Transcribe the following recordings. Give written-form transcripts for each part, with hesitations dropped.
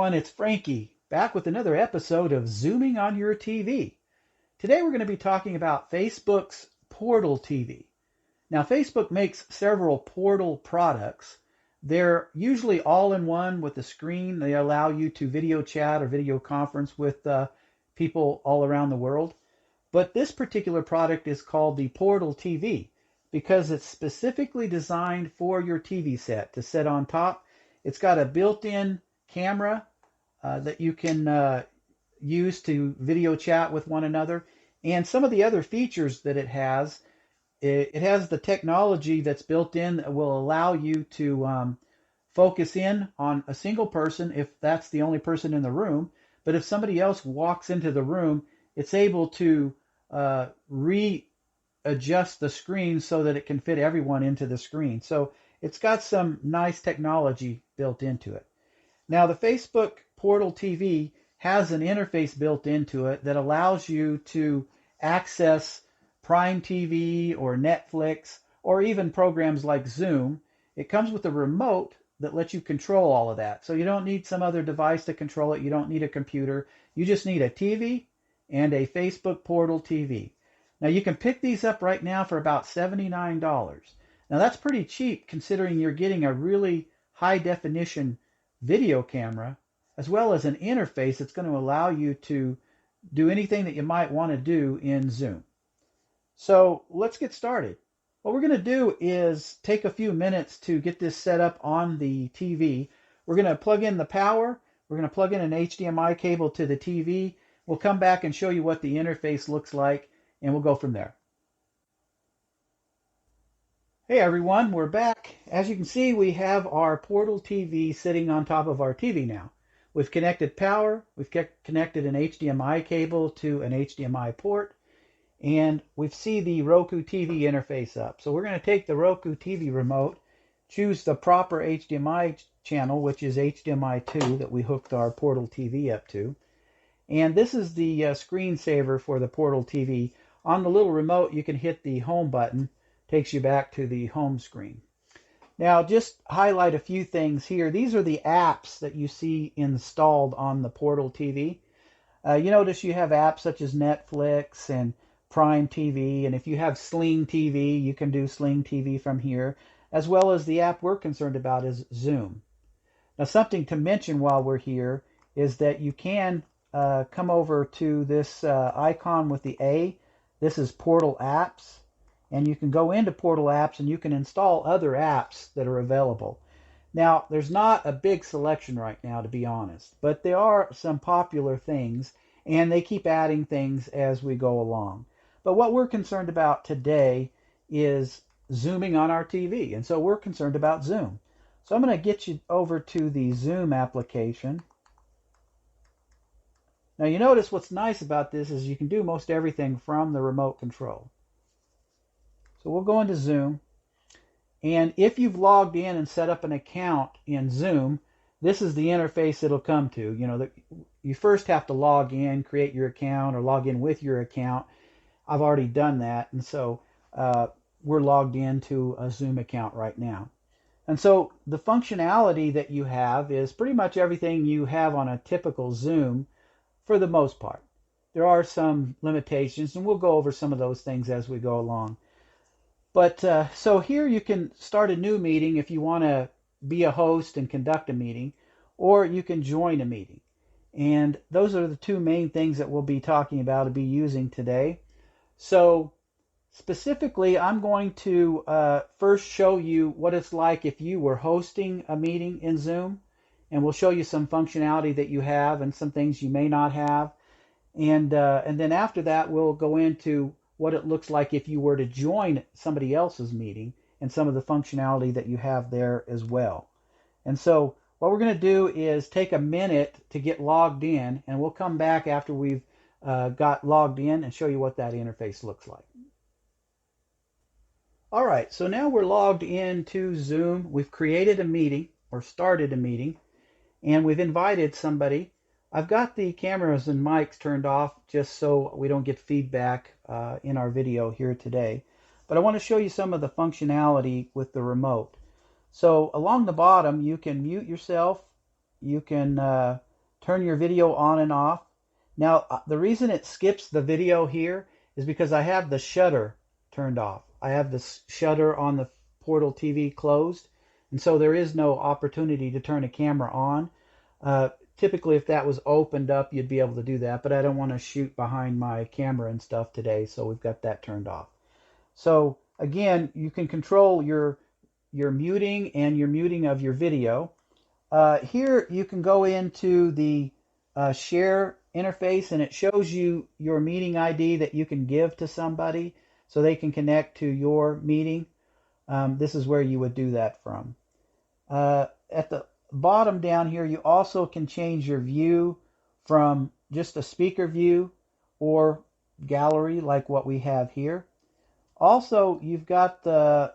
everyone, it's Frankie, back with another episode of Zooming on Your TV. Today we're going to be talking about Facebook's Portal TV. Now, Facebook makes several Portal products. They're usually all-in-one with a screen. They allow you to video chat or video conference with people all around the world. But this particular product is called the Portal TV because it's specifically designed for your TV set to sit on top. It's got a built-in camera that you can use to video chat with one another. And some of the other features that it has the technology that's built in that will allow you to focus in on a single person if that's the only person in the room. But if somebody else walks into the room, it's able to readjust the screen so that it can fit everyone into the screen. So it's got some nice technology built into it. Now, the Facebook Portal TV has an interface built into it that allows you to access Prime TV or Netflix or even programs like Zoom. It comes with a remote that lets you control all of that. So you don't need some other device to control it. You don't need a computer. You just need a TV and a Facebook Portal TV. Now, you can pick these up right now for about $79. Now, that's pretty cheap considering you're getting a really high definition video camera as well as an interface that's going to allow you to do anything that you might want to do in Zoom. So let's get started. What we're going to do is take a few minutes to get this set up on the TV. We're going to plug in the power. We're going to plug in an HDMI cable to the TV. We'll come back and show you what the interface looks like, and we'll go from there. Hey everyone, we're back. As you can see, we have our Portal TV sitting on top of our TV now. We've connected power, we've connected an HDMI cable to an HDMI port, and we see the Roku TV interface up. So we're going to take the Roku TV remote, choose the proper HDMI channel, which is HDMI 2 that we hooked our Portal TV up to. And this is the screensaver for the Portal TV. On the little remote, you can hit the home button. Takes you back to the home screen. Now, just highlight a few things here. These are the apps that you see installed on the Portal TV. You notice you have apps such as Netflix and Prime TV, and if you have Sling TV, you can do Sling TV from here, as well as the app we're concerned about is Zoom. Now, something to mention while we're here is that you can come over to this icon with the A. This is Portal Apps. And you can go into Portal Apps and you can install other apps that are available. Now, there's not a big selection right now, to be honest, but there are some popular things, and they keep adding things as we go along. But what we're concerned about today is zooming on our TV, and so we're concerned about Zoom. So I'm going to get you over to the Zoom application. Now, you notice what's nice about this is you can do most everything from the remote control. So we'll go into Zoom, and if you've logged in and set up an account in Zoom, this is the interface it'll come to. You know, you first have to log in, create your account, or log in with your account. I've already done that, and so we're logged into a Zoom account right now. And so the functionality that you have is pretty much everything you have on a typical Zoom for the most part. There are some limitations, and we'll go over some of those things as we go along. But so here you can start a new meeting if you want to be a host and conduct a meeting, or you can join a meeting. And those are the two main things that we'll be talking about and be using today. So specifically, I'm going to first show you what it's like if you were hosting a meeting in Zoom, and we'll show you some functionality that you have and some things you may not have. And then after that, we'll go into what it looks like if you were to join somebody else's meeting and some of the functionality that you have there as well. And so what we're going to do is take a minute to get logged in, and we'll come back after we've got logged in and show you what that interface looks like. All right, so now we're logged into Zoom. We've created a meeting or started a meeting, and we've invited somebody. I've got the cameras and mics turned off just so we don't get feedback in our video here today. But I want to show you some of the functionality with the remote. So along the bottom, you can mute yourself. You can turn your video on and off. Now, the reason it skips the video here is because I have the shutter turned off. I have the shutter on the Portal TV closed, and so there is no opportunity to turn a camera on. Typically, if that was opened up, you'd be able to do that, but I don't want to shoot behind my camera and stuff today, so we've got that turned off. So again, you can control your muting and your muting of your video. Here you can go into the share interface, and it shows you your meeting ID that you can give to somebody so they can connect to your meeting. This is where you would do that from. At the bottom down here, you also can change your view from just a speaker view or gallery like what we have here. Also, you've got the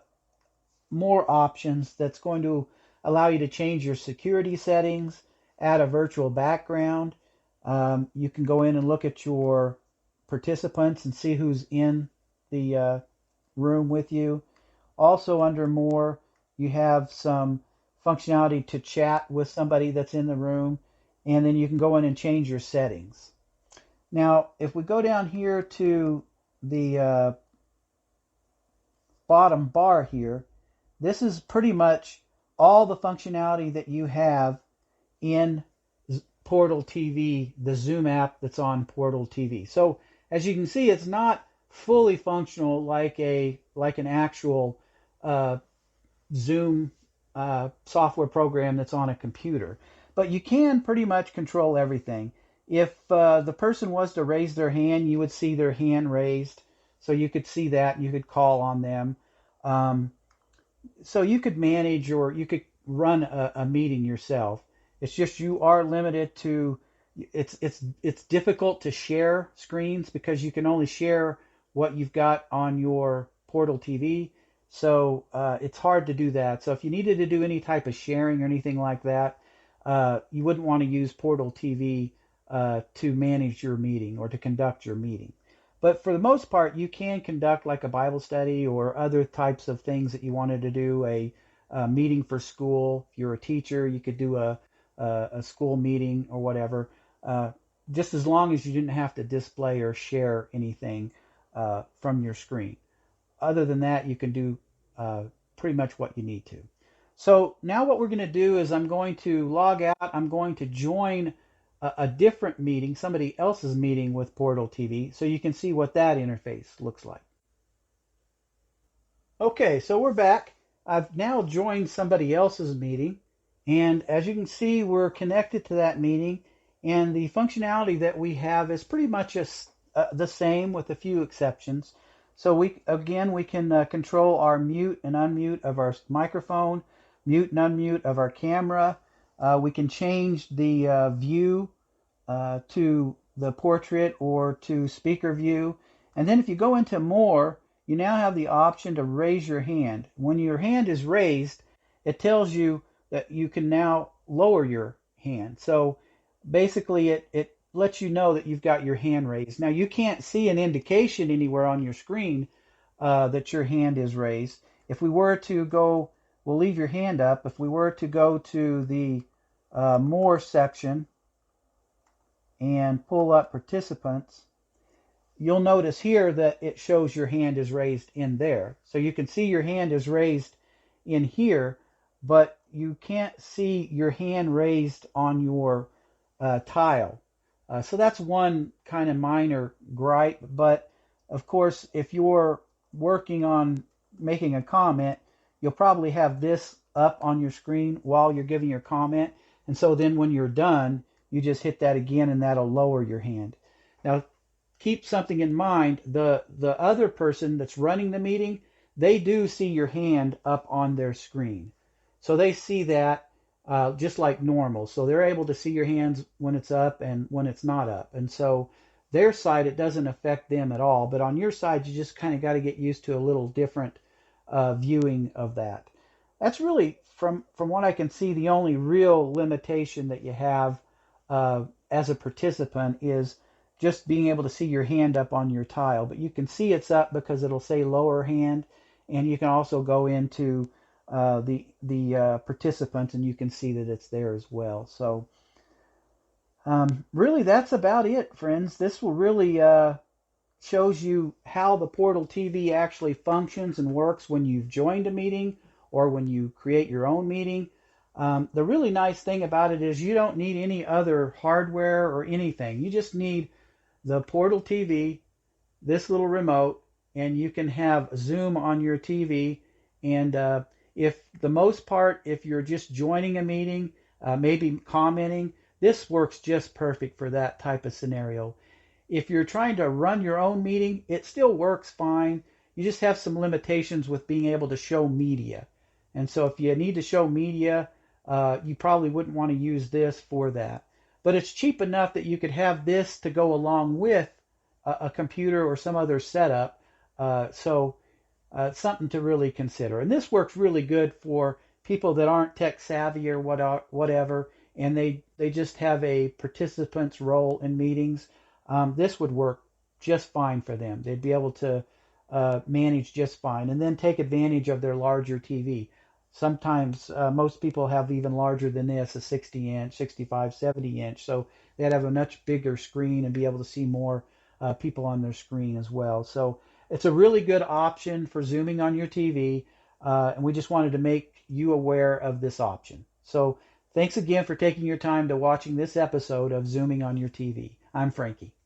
more options that's going to allow you to change your security settings, add a virtual background. You can go in and look at your participants and see who's in the room with you. Also under more, you have some functionality to chat with somebody that's in the room, and then you can go in and change your settings. Now, if we go down here to the bottom bar here, this is pretty much all the functionality that you have in Portal TV, the Zoom app that's on Portal TV. So as you can see, it's not fully functional like an actual Zoom software program that's on a computer, but you can pretty much control everything. If the person was to raise their hand, you would see their hand raised, so you could see that and you could call on them. So you could manage, or you could run a meeting yourself. It's just you are limited to, it's difficult to share screens because you can only share what you've got on your Portal TV. So it's hard to do that. So if you needed to do any type of sharing or anything like that, you wouldn't want to use Portal TV to manage your meeting or to conduct your meeting. But for the most part, you can conduct like a Bible study or other types of things that you wanted to do, a meeting for school. If you're a teacher, you could do a school meeting or whatever, just as long as you didn't have to display or share anything from your screen. Other than that, you can do pretty much what you need to. So now what we're going to do is I'm going to log out. I'm going to join a different meeting, somebody else's meeting with Portal TV, so you can see what that interface looks like. Okay, so we're back. I've now joined somebody else's meeting, and as you can see, we're connected to that meeting, and the functionality that we have is pretty much the same with a few exceptions. So we can control our mute and unmute of our microphone, mute and unmute of our camera. We can change the view to the portrait or to speaker view. And then if you go into more, you now have the option to raise your hand. When your hand is raised, it tells you that you can now lower your hand. So basically it lets you know that you've got your hand raised. Now you can't see an indication anywhere on your screen that your hand is raised. If we were to go, we'll leave your hand up. If we were to go to the more section and pull up participants, you'll notice here that it shows your hand is raised in there. So you can see your hand is raised in here, but you can't see your hand raised on your tile. So that's one kind of minor gripe, but of course, if you're working on making a comment, you'll probably have this up on your screen while you're giving your comment. And so then when you're done, you just hit that again and that'll lower your hand. Now, keep something in mind. The other person that's running the meeting, they do see your hand up on their screen. So they see that just like normal. So they're able to see your hands when it's up and when it's not up. And so their side, it doesn't affect them at all. But on your side, you just kind of got to get used to a little different viewing of that. That's really, from what I can see, the only real limitation that you have as a participant is just being able to see your hand up on your tile. But you can see it's up because it'll say lower hand, and you can also go into the participants and you can see that it's there as well. So Really, that's about it, friends. This will really shows you how the Portal TV actually functions and works when you've joined a meeting or when you create your own meeting. The really nice thing about it is you don't need any other hardware or anything. You just need the Portal TV, this little remote, and you can have Zoom on your TV. And if the most part, if you're just joining a meeting, maybe commenting, this works just perfect for that type of scenario. If you're trying to run your own meeting, it still works fine. You just have some limitations with being able to show media. And so if you need to show media, you probably wouldn't want to use this for that. But it's cheap enough that you could have this to go along with a computer or some other setup. So something to really consider. And this works really good for people that aren't tech savvy or whatever, and they just have a participant's role in meetings. This would work just fine for them. They'd be able to manage just fine, and then take advantage of their larger TV. Sometimes most people have even larger than this, a 60 inch, 65, 70 inch. So they'd have a much bigger screen and be able to see more people on their screen as well. So it's a really good option for zooming on your TV. And we just wanted to make you aware of this option. So thanks again for taking your time to watching this episode of Zooming on Your TV. I'm Frankie.